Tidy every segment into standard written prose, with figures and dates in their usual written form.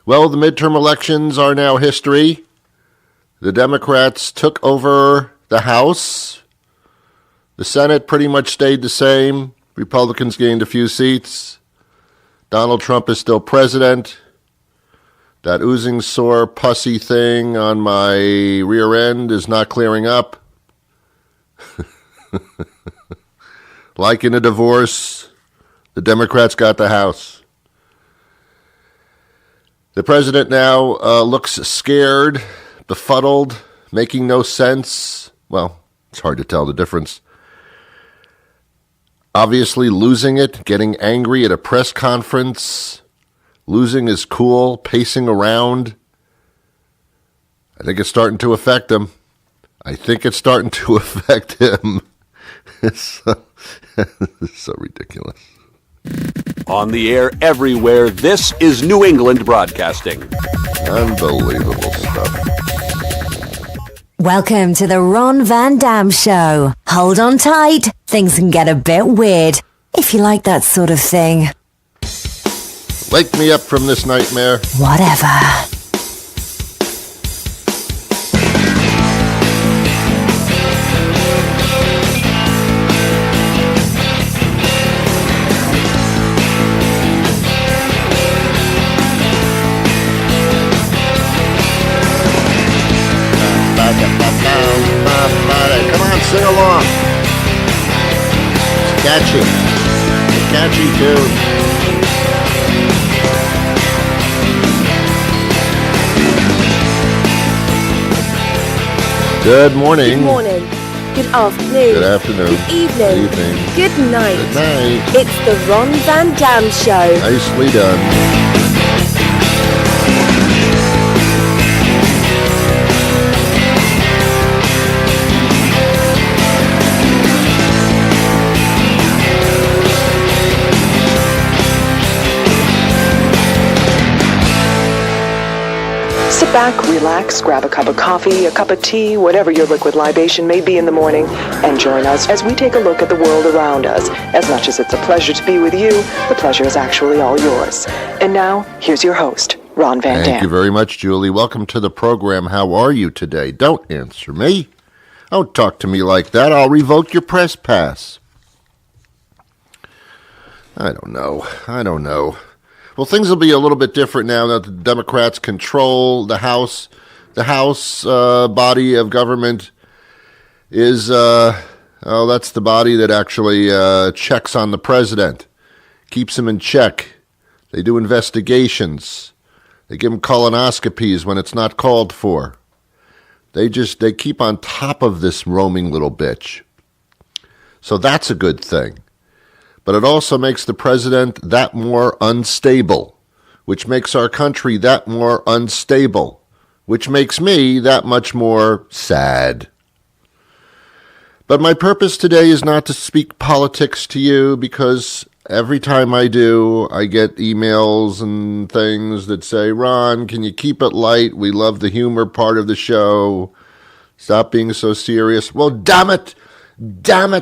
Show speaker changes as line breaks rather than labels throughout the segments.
Well, the midterm elections are now history. The Democrats took over the House. The Senate pretty much stayed the same. Republicans gained a few seats. Donald Trump is still president. That oozing sore pussy thing on my rear end is not clearing up. Like in a divorce, the Democrats got the House. The president now looks scared, befuddled, making no sense. Well, it's hard to tell the difference. Obviously losing it, getting angry at a press conference, losing his cool, pacing around. I think it's starting to affect him. It's so ridiculous.
On the air everywhere, this is New England Broadcasting.
Unbelievable stuff.
Welcome to the Ron Van Dam Show. Hold on tight. Things can get a bit weird, if you like that sort of thing.
Wake me up from this nightmare.
Whatever.
Come on, sing along. It's catchy. It's a catchy tune. Good morning.
Good morning. Good afternoon.
Good afternoon.
Good evening.
Good evening.
Good night.
Good night.
It's the Ron Van Dam Show.
Nicely done.
Sit back, relax, grab a cup of coffee, a cup of tea, whatever your liquid libation may be in the morning, and join us as we take a look at the world around us. As much as it's a pleasure to be with you, the pleasure is actually all yours. And now, here's your host, Ron Van Dam.
Thank you very much, Julie. Welcome to the program. How are you today? Don't answer me. Don't talk to me like that. I'll revoke your press pass. I don't know. Well, things will be a little bit different now that the Democrats control the House. The House body of government is, that's the body that actually checks on the president, keeps him in check. They do investigations. They give him colonoscopies when it's not called for. They keep on top of this roaming little bitch. So that's a good thing. But it also makes the president that more unstable, which makes our country that more unstable, which makes me that much more sad. But my purpose today is not to speak politics to you, because every time I do, I get emails and things that say, Ron, can you keep it light? We love the humor part of the show. Stop being so serious. Well, damn it,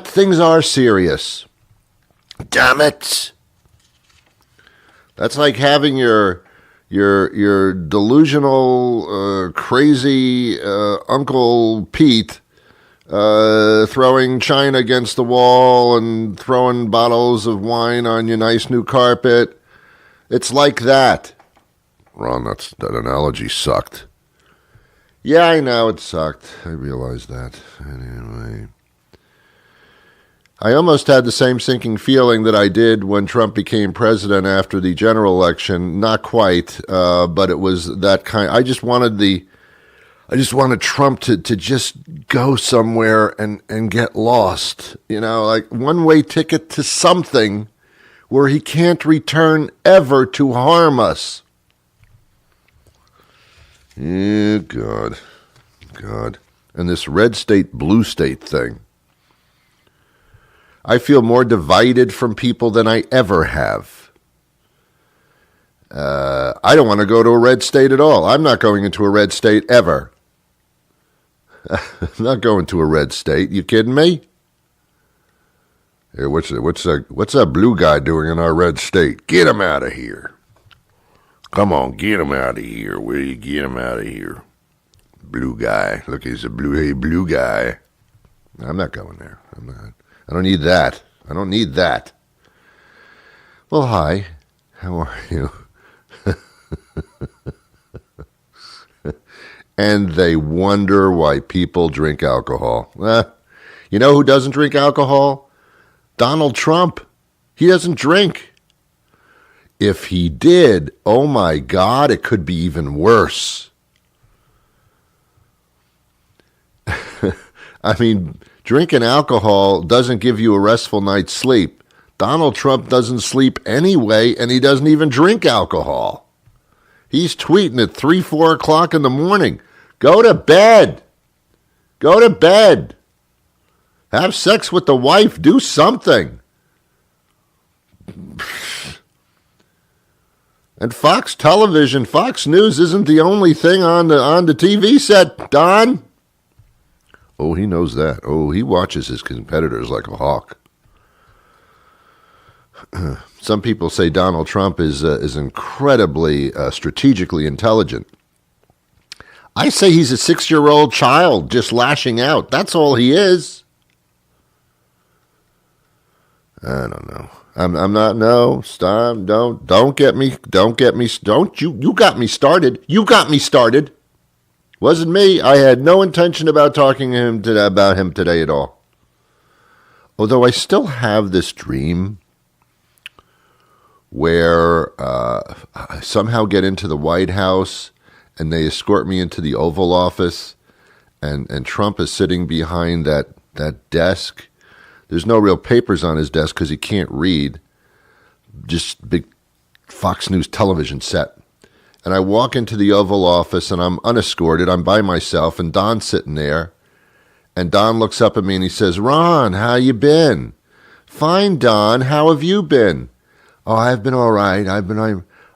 things are serious. Damn it! That's like having your delusional, crazy Uncle Pete throwing china against the wall and throwing bottles of wine on your nice new carpet. It's like that. Ron, that analogy sucked. Yeah, I know it sucked. I realize that. Anyway. I almost had the same sinking feeling that I did when Trump became president after the general election. Not quite, but it was that kind. I just wanted Trump to just go somewhere and get lost. You know, like one-way ticket to something where he can't return ever to harm us. Yeah, God. And this red state, blue state thing. I feel more divided from people than I ever have. I don't want to go to a red state at all. I'm not going into a red state ever. I'm not going to a red state. You kidding me? Hey, what's that blue guy doing in our red state? Get him out of here. Come on, get him out of here. Will you get him out of here? Blue guy. Look, he's a blue guy. I'm not going there. I'm not. I don't need that. I don't need that. Well, hi. How are you? And they wonder why people drink alcohol. You know who doesn't drink alcohol? Donald Trump. He doesn't drink. If he did, oh my God, it could be even worse. I mean, drinking alcohol doesn't give you a restful night's sleep. Donald Trump doesn't sleep anyway, and he doesn't even drink alcohol. He's tweeting at 3, 4 o'clock in the morning. Go to bed. Go to bed. Have sex with the wife. Do something. And Fox Television, Fox News isn't the only thing on the TV set, Don. Oh, he knows that. Oh, he watches his competitors like a hawk. Some people say Donald Trump is incredibly strategically intelligent. I say he's a 6-year-old child just lashing out. That's all he is. I don't know. I'm not. No, stop. Don't get me. Don't you got me started. You got me started. Wasn't me. I had no intention about talking to him about him today at all. Although I still have this dream where I somehow get into the White House and they escort me into the Oval Office, and Trump is sitting behind that desk. There's no real papers on his desk because he can't read. Just big Fox News television set. And I walk into the Oval Office and I'm unescorted. I'm by myself and Don's sitting there. And Don looks up at me and he says, "Ron, how you been?" "Fine, Don. How have you been?" "Oh, I've been all right.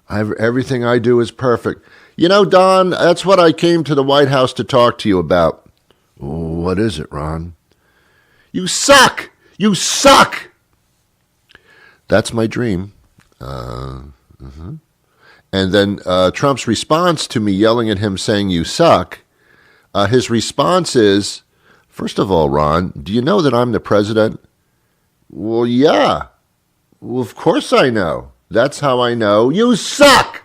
Everything I do is perfect." "You know, Don, that's what I came to the White House to talk to you about." "What is it, Ron?" "You suck! You suck!" That's my dream. And then Trump's response to me yelling at him saying, "You suck," his response is, "First of all, Ron, do you know that I'm the president?" "Well, yeah. Well, of course I know. That's how I know. You suck!"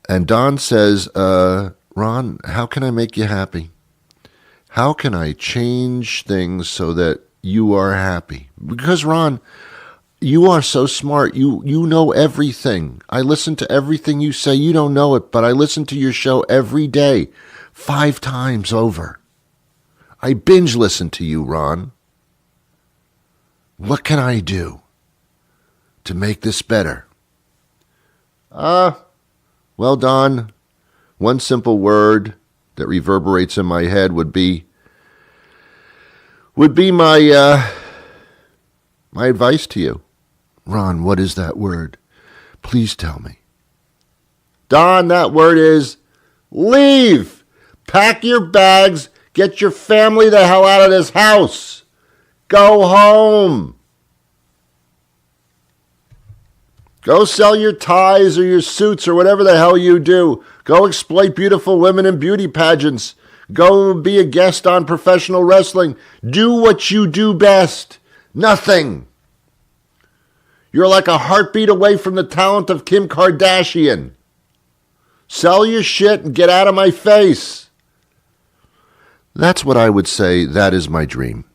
And Don says, "Ron, how can I make you happy? How can I change things so that you are happy? Because, Ron, you are so smart. You know everything. I listen to everything you say. You don't know it, but I listen to your show every day, 5 times over. I binge listen to you, Ron. What can I do to make this better?" Well, Don, one simple word that reverberates in my head would be my advice to you. "Ron, what is that word? Please tell me." "Don, that word is leave. Pack your bags. Get your family the hell out of this house. Go home. Go sell your ties or your suits or whatever the hell you do. Go exploit beautiful women in beauty pageants. Go be a guest on professional wrestling. Do what you do best. Nothing. You're like a heartbeat away from the talent of Kim Kardashian. Sell your shit and get out of my face." That's what I would say. That is my dream.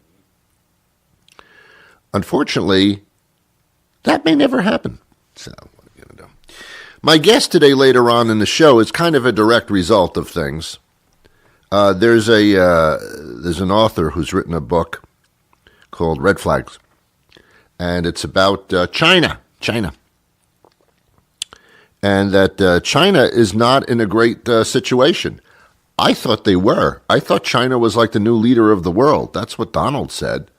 Unfortunately, that may never happen. So, what are you going to do? My guest today later on in the show is kind of a direct result of things. There's an author who's written a book called Red Flags, and it's about China, and that China is not in a great situation. I thought they were. I thought China was like the new leader of the world. That's what Donald said.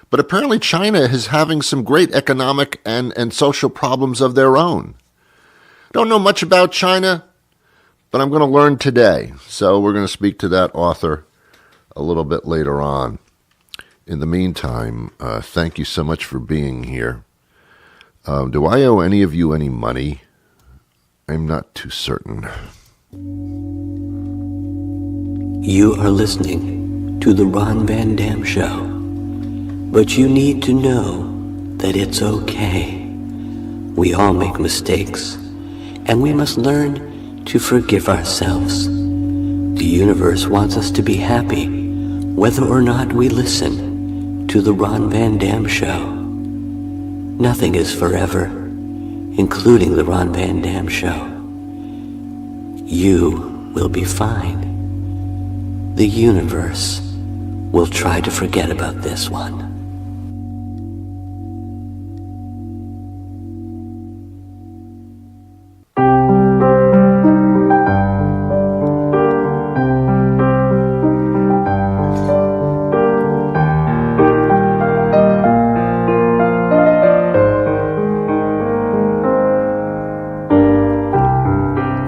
But apparently China is having some great economic and social problems of their own. Don't know much about China, but I'm going to learn today. So we're going to speak to that author a little bit later on. In the meantime, thank you so much for being here. Do I owe any of you any money? I'm not too certain.
You are listening to The Ron Van Dam Show. But you need to know that it's okay. We all make mistakes, and we must learn to forgive ourselves. The universe wants us to be happy, whether or not we listen to The Ron Van Dam Show. Nothing is forever, including The Ron Van Dam Show. You will be fine. The universe will try to forget about this one.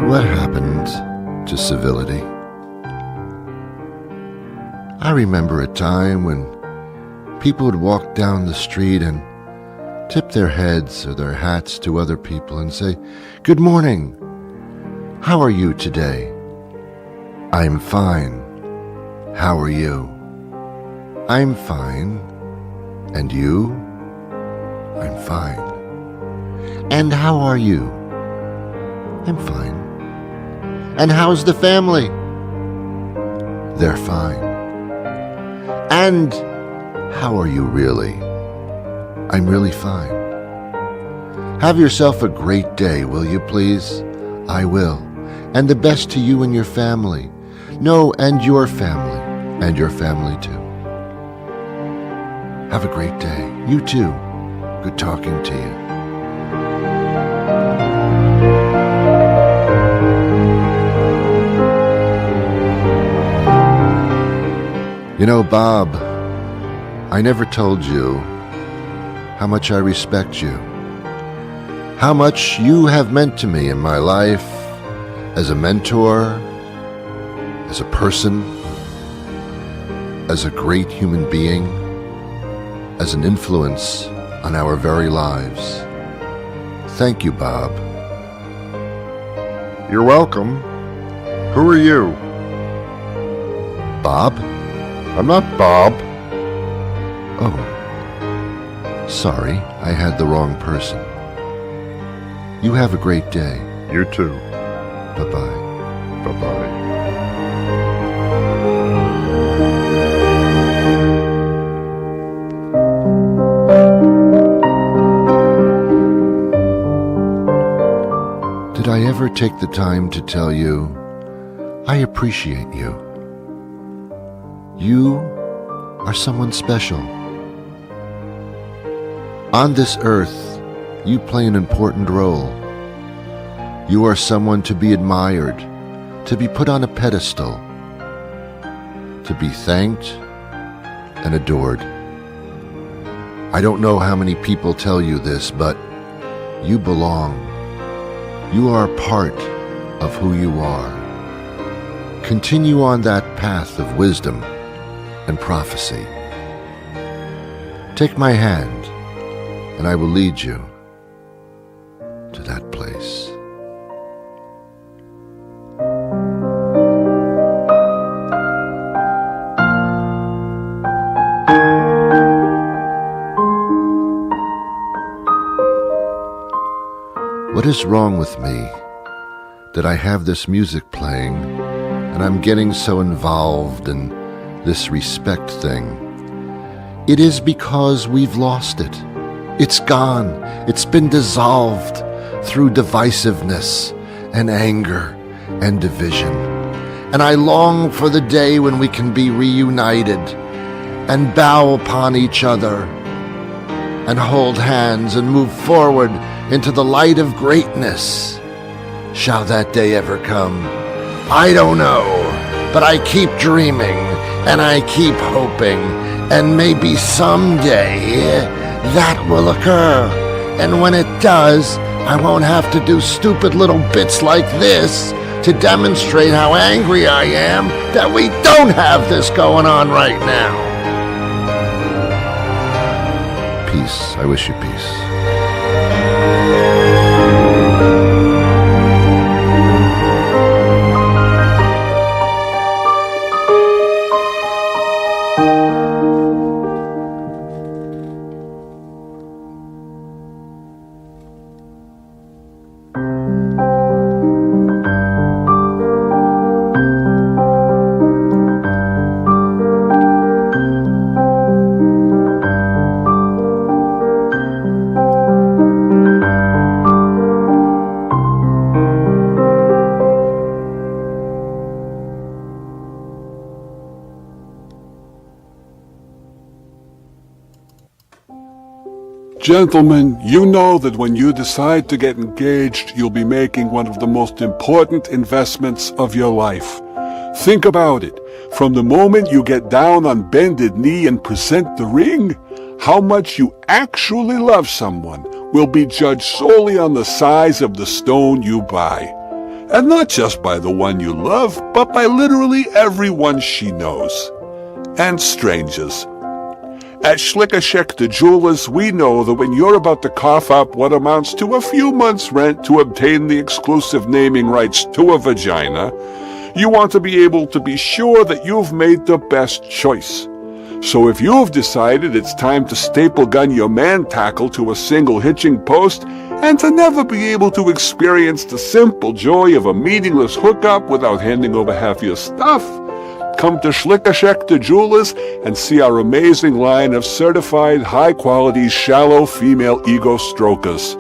What happened to civility? I remember a time when people would walk down the street and tip their heads or their hats to other people and say, "Good morning. How are you today?" "I'm fine. How are you?" "I'm fine. And you?" "I'm fine." "And how are you?" "I'm fine." "And how's the family?" "They're fine." "And how are you really?" "I'm really fine." "Have yourself a great day, will you please?" "I will. And the best to you and your family." "No, and your family. And your family too." "Have a great day. You too. Good talking to you." You know, Bob, I never told you how much I respect you, how much you have meant to me in my life as a mentor, as a person, as a great human being, as an influence on our very lives. Thank you, Bob.
You're welcome. Who are you?
Bob?
I'm not Bob.
Oh, sorry, I had the wrong person. You have a great day.
You too.
Bye-bye.
Bye-bye.
Did I ever take the time to tell you I appreciate you? You are someone special. On this earth, you play an important role. You are someone to be admired, to be put on a pedestal, to be thanked and adored. I don't know how many people tell you this, but you belong. You are part of who you are. Continue on that path of wisdom and prophecy. Take my hand, and I will lead you to that place. What is wrong with me that I have this music playing and I'm getting so involved in this respect thing? It is because we've lost it. It's gone. It's been dissolved through divisiveness and anger and division. And I long for the day when we can be reunited and bow upon each other and hold hands and move forward into the light of greatness. Shall that day ever come? I don't know, but I keep dreaming and I keep hoping, and maybe someday that will occur. And when it does, I won't have to do stupid little bits like this to demonstrate how angry I am that we don't have this going on right now. Peace. I wish you peace.
Gentlemen, you know that when you decide to get engaged, you'll be making one of the most important investments of your life. Think about it. From the moment you get down on bended knee and present the ring, how much you actually love someone will be judged solely on the size of the stone you buy. And not just by the one you love, but by literally everyone she knows. And strangers. At Schlickerscheck Jewelers, we know that when you're about to cough up what amounts to a few months' rent to obtain the exclusive naming rights to a vagina, you want to be able to be sure that you've made the best choice. So if you've decided it's time to staple gun your man tackle to a single hitching post and to never be able to experience the simple joy of a meaningless hookup without handing over half your stuff, come to Schlickerscheck Jewelers and see our amazing line of certified high-quality shallow female ego strokers.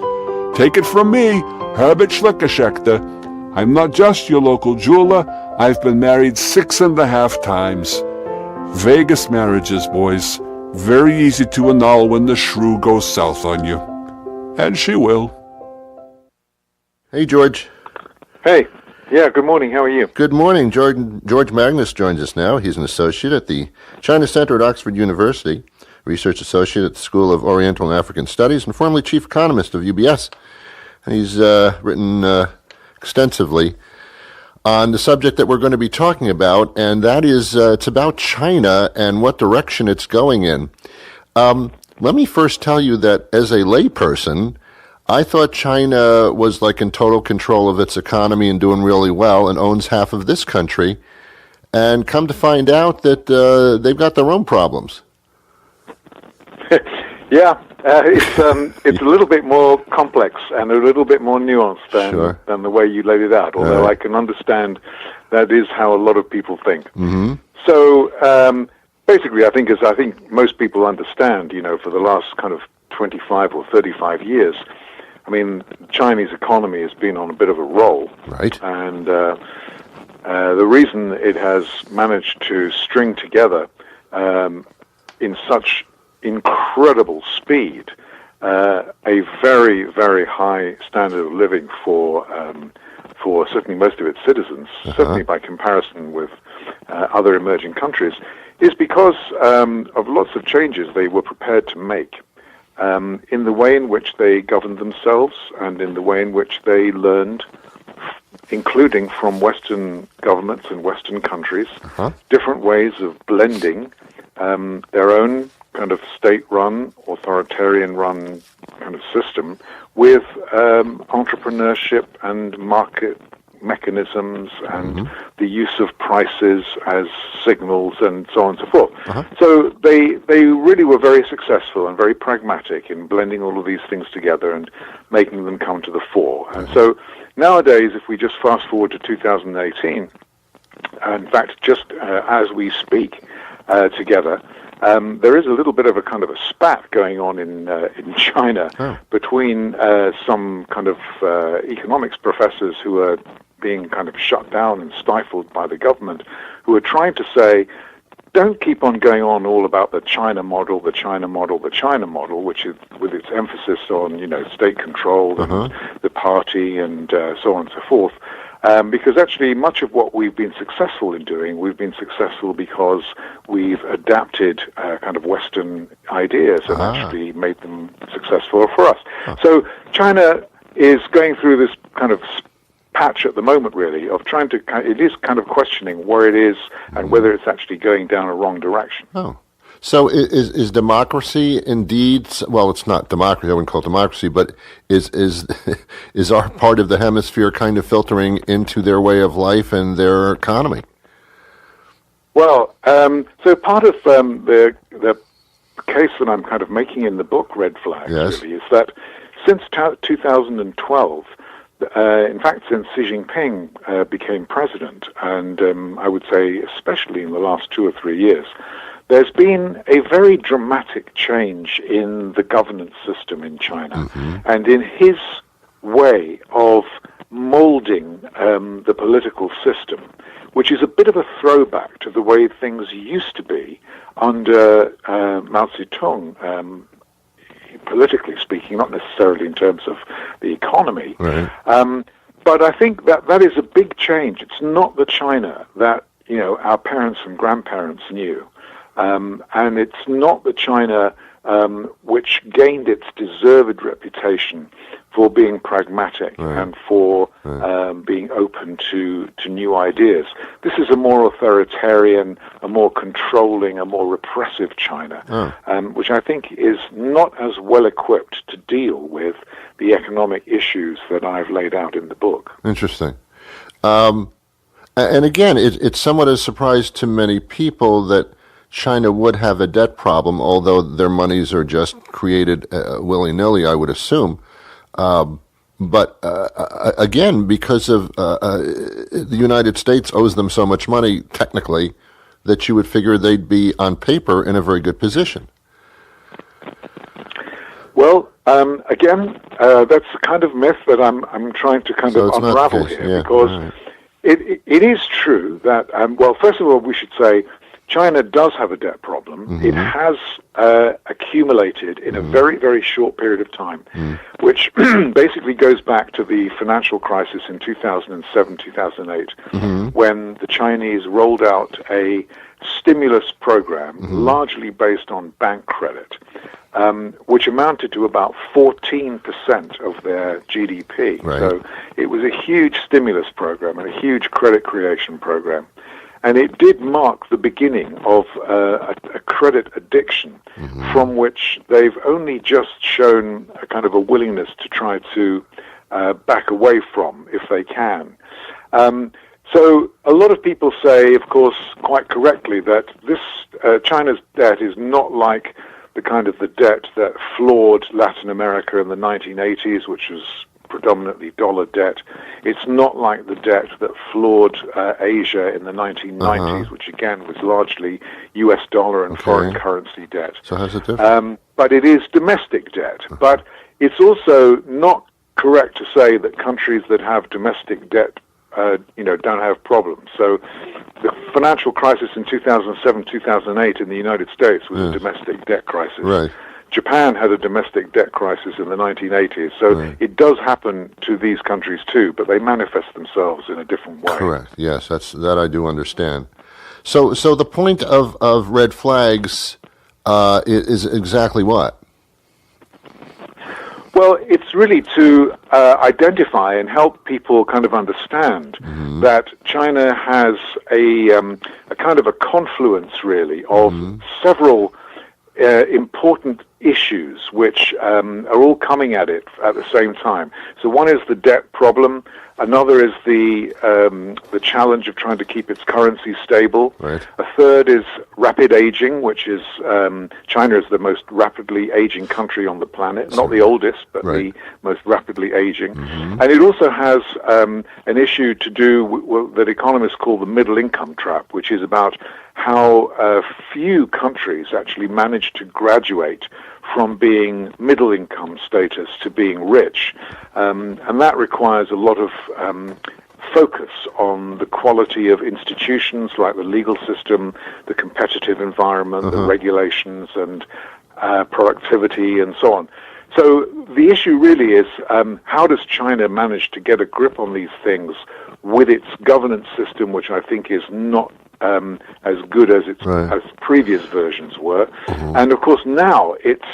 Take it from me, Herbert Schlickerscheck. I'm not just your local jeweler, I've been married 6.5 times. Vegas marriages, boys. Very easy to annul when the shrew goes south on you. And she will.
Hey, George.
Hey. Yeah, good morning. How are you?
Good morning. George Magnus joins us now. He's an associate at the China Center at Oxford University, research associate at the School of Oriental and African Studies, and formerly chief economist of UBS. And he's written extensively on the subject that we're going to be talking about, and that is it's about China and what direction it's going in. Let me first tell you that as a layperson, I thought China was like in total control of its economy and doing really well and owns half of this country, and come to find out that they've got their own problems.
Yeah, it's a little bit more complex and a little bit more nuanced than the way you laid it out, although I can understand that is how a lot of people think.
Mm-hmm.
So basically, I think most people understand, for the last kind of 25 or 35 years, I mean, the Chinese economy has been on a bit of a roll.
Right.
And the reason it has managed to string together in such incredible speed a very, very high standard of living for certainly most of its citizens, certainly by comparison with other emerging countries, is because of lots of changes they were prepared to make. In the way in which they governed themselves and in the way in which they learned, including from Western governments and Western countries, different ways of blending their own kind of state-run, authoritarian-run kind of system with entrepreneurship and market mechanisms and the use of prices as signals and so on and so forth. So they really were very successful and very pragmatic in blending all of these things together and making them come to the fore. And so nowadays, if we just fast forward to 2018, in fact, just as we speak together, there is a little bit of a kind of a spat going on in China between some kind of economics professors who are being kind of shut down and stifled by the government, who are trying to say, don't keep on going on all about the China model, the China model, the China model, which is with its emphasis on, state control and the party and so on and so forth. Because actually much of what we've been successful in doing, we've been successful because we've adapted kind of Western ideas and actually made them successful for us. So China is going through this kind of patch at the moment, really, of trying to, it is kind of questioning where it is and whether it's actually going down a wrong direction.
So is democracy indeed, well, it's not democracy, I wouldn't call it democracy, but is our part of the hemisphere kind of filtering into their way of life and their economy?
Well, so part of the case that I'm kind of making in the book, Red Flags, really, is that since 2012, in fact, since Xi Jinping became president, and I would say especially in the last 2 or 3 years, there's been a very dramatic change in the governance system in China and in his way of molding the political system, which is a bit of a throwback to the way things used to be under Mao Zedong, politically speaking, not necessarily in terms of the economy.
Right.
But I think that is a big change. It's not the China that our parents and grandparents knew, and it's not the China which gained its deserved reputation for being pragmatic and for being open to new ideas. This is a more authoritarian, a more controlling, a more repressive China, which I think is not as well equipped to deal with the economic issues that I've laid out in the book.
Interesting. And again, it's somewhat a surprise to many people that China would have a debt problem, although their monies are just created willy-nilly, I would assume. But again, because of the United States owes them so much money, technically, that you would figure they'd be, on paper, in a very good position.
Well, again, that's the kind of myth that I'm trying to kind of unravel here, because it is true that, well, first of all, we should say China does have a debt problem. It has accumulated in a very, very short period of time, which basically goes back to the financial crisis in 2007, 2008, when the Chinese rolled out a stimulus program largely based on bank credit, which amounted to about 14% of their GDP.
Right.
So it was a huge stimulus program and a huge credit creation program. And it did mark the beginning of a credit addiction from which they've only just shown a kind of a willingness to try to back away from if they can. So a lot of people say, of course, quite correctly, that this China's debt is not like the kind of the debt that floored Latin America in the 1980s, which was predominantly dollar debt. It's not like the debt that floored Asia in the 1990s, which again was largely US dollar and foreign currency debt.
So how's it different?
But it is domestic debt. But it's also not correct to say that countries that have domestic debt don't have problems. So the financial crisis in 2007, 2008 in the United States was a domestic debt crisis.
Right.
Japan had a domestic debt crisis in the 1980s, so it does happen to these countries too, but they manifest themselves in a different way.
Correct. Yes, that I do understand. So the point of red flags is exactly what?
Well, it's really to identify and help people kind of understand that China has a kind of a confluence, really, of several important issues which are all coming at it at the same time. So one is the debt problem. Another is the challenge of trying to keep its currency stable.
Right.
A third is rapid aging, which is China is the most rapidly aging country on the planet, not the oldest, but the most rapidly aging. And it also has an issue to do with that economists call the middle income trap, which is about how few countries actually manage to graduate from being middle income status to being rich. And that requires a lot of focus on the quality of institutions like the legal system, the competitive environment, the regulations, and productivity, and so on. So the issue really is how does China manage to get a grip on these things with its governance system, which I think is not as good as as previous versions were. And of course now it's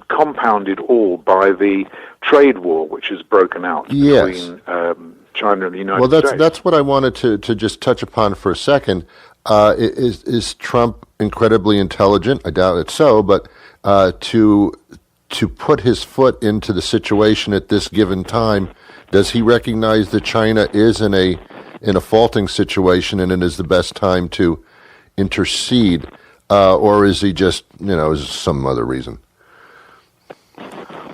compounded all by the trade war which has broken out between China and the United States.
Well, that's what I wanted to just touch upon for a second. Is Trump incredibly intelligent? I doubt it so, but to put his foot into the situation at this given time, does he recognize that China is in a faulting situation and it is the best time to intercede, or is he just, is some other reason?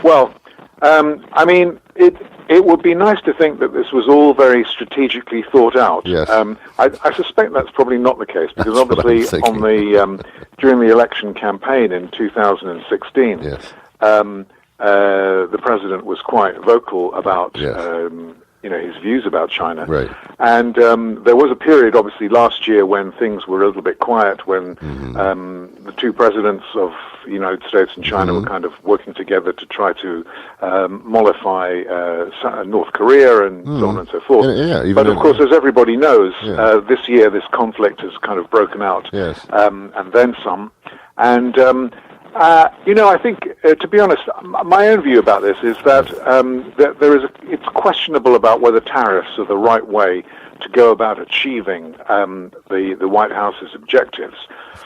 Well, I mean, it would be nice to think that this was all very strategically thought out.
Yes.
I suspect that's probably not the case, because
That's
obviously
what I'm thinking.
During the election campaign in 2016,
Yes.
the president was quite vocal about his views about China.
Right.
And there was a period, obviously, last year when things were a little bit quiet, when the two presidents of the United States and China were kind of working together to try to mollify North Korea and so on and so forth. But of course, as everybody knows, this year this conflict has kind of broken out, and then some. And I think, to be honest, my own view about this is that it's questionable about whether tariffs are the right way to go about achieving the White House's objectives.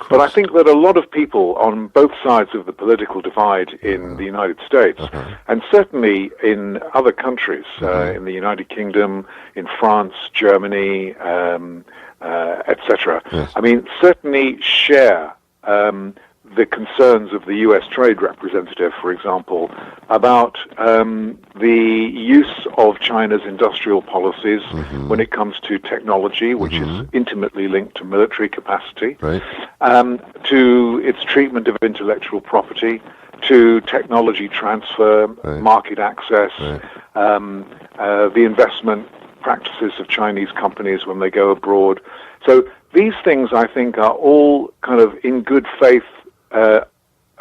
But I think that a lot of people on both sides of the political divide in the United States, and certainly in other countries, in the United Kingdom, in France, Germany, etc., I mean, certainly share the concerns of the U.S. trade representative, for example, about the use of China's industrial policies when it comes to technology, which is intimately linked to military capacity, to its treatment of intellectual property, to technology transfer, market access, the investment practices of Chinese companies when they go abroad. So these things, I think, are all kind of in good faith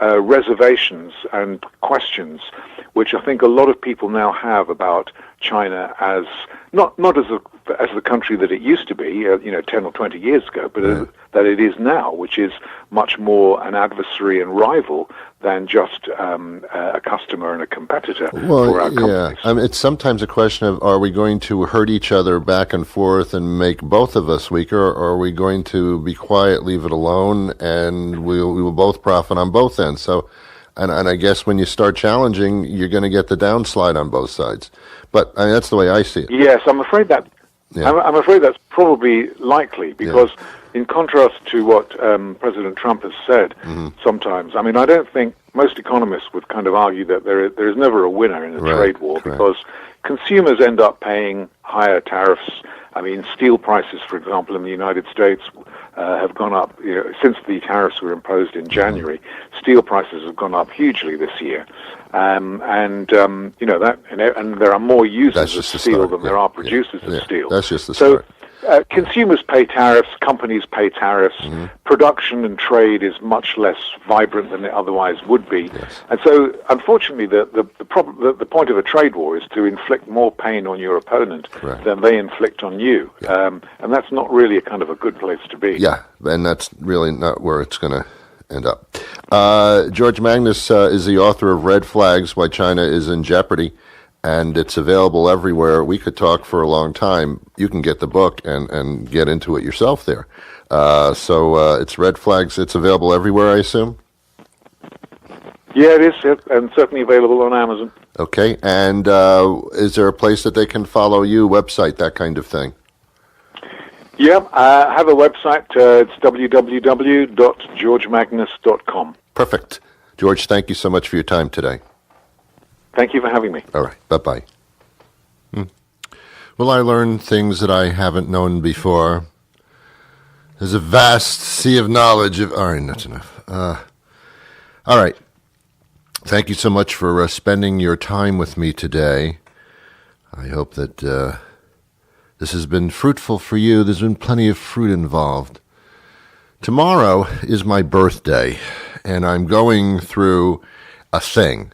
reservations and questions, which I think a lot of people now have about China as not as the country that it used to be, 10 or 20 years ago, but that it is now, which is much more an adversary and rival than just a customer and a competitor for our companies.
I mean, it's sometimes a question of, are we going to hurt each other back and forth and make both of us weaker, or are we going to be quiet, leave it alone, and we will both profit on both ends? So, and I guess when you start challenging, you're going to get the downslide on both sides. But I mean, that's the way I see it.
Yes, I'm afraid that. I'm afraid that's probably likely, because in contrast to what President Trump has said sometimes, I mean, I don't think most economists would kind of argue that there is never a winner in a trade war, because consumers end up paying higher tariffs. I mean, steel prices, for example, in the United States have gone up, since the tariffs were imposed in January. Steel prices have gone up hugely this year. And there are more users of steel than there are producers of steel.
That's just the start.
Consumers pay tariffs, companies pay tariffs, production and trade is much less vibrant than it otherwise would be. And so, unfortunately, the point of a trade war is to inflict more pain on your opponent than they inflict on you. And that's not really a kind of a good place to be.
Yeah, and that's really not where it's going to end up. George Magnus is the author of Red Flags, Why China is in Jeopardy, and it's available everywhere. We could talk for a long time. You can get the book and get into it yourself there. So it's Red Flags. It's available everywhere, I assume?
Yeah, it is, and certainly available on Amazon.
Okay, and is there a place that they can follow you, website, that kind of thing?
Yeah, I have a website. It's www.georgemagnus.com.
Perfect. George, thank you so much for your time today.
Thank you for having me.
All right. Bye-bye. Well, I learned things that I haven't known before. There's a vast sea of knowledge. All right, that's enough. All right. Thank you so much for spending your time with me today. I hope that this has been fruitful for you. There's been plenty of fruit involved. Tomorrow is my birthday, and I'm going through a thing.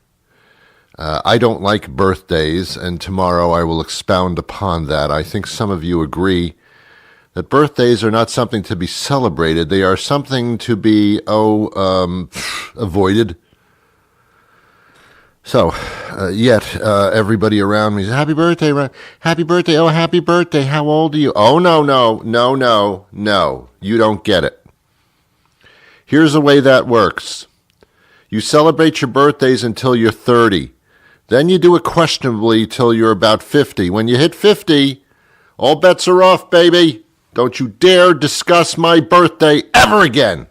I don't like birthdays, and tomorrow I will expound upon that. I think some of you agree that birthdays are not something to be celebrated. They are something to be, avoided. So, yet everybody around me says, happy birthday, Ron. Happy birthday. Oh, happy birthday. How old are you? Oh, no. You don't get it. Here's the way that works. You celebrate your birthdays until you're 30. Then you do it questionably till you're about 50. When you hit 50, all bets are off, baby. Don't you dare discuss my birthday ever again.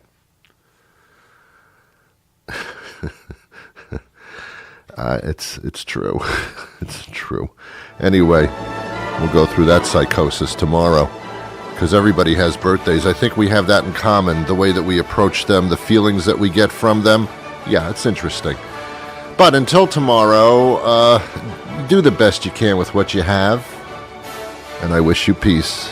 It's true. It's true. Anyway, we'll go through that psychosis tomorrow, because everybody has birthdays. I think we have that in common, the way that we approach them, the feelings that we get from them. Yeah, it's interesting. But until tomorrow, do the best you can with what you have. and I wish you peace.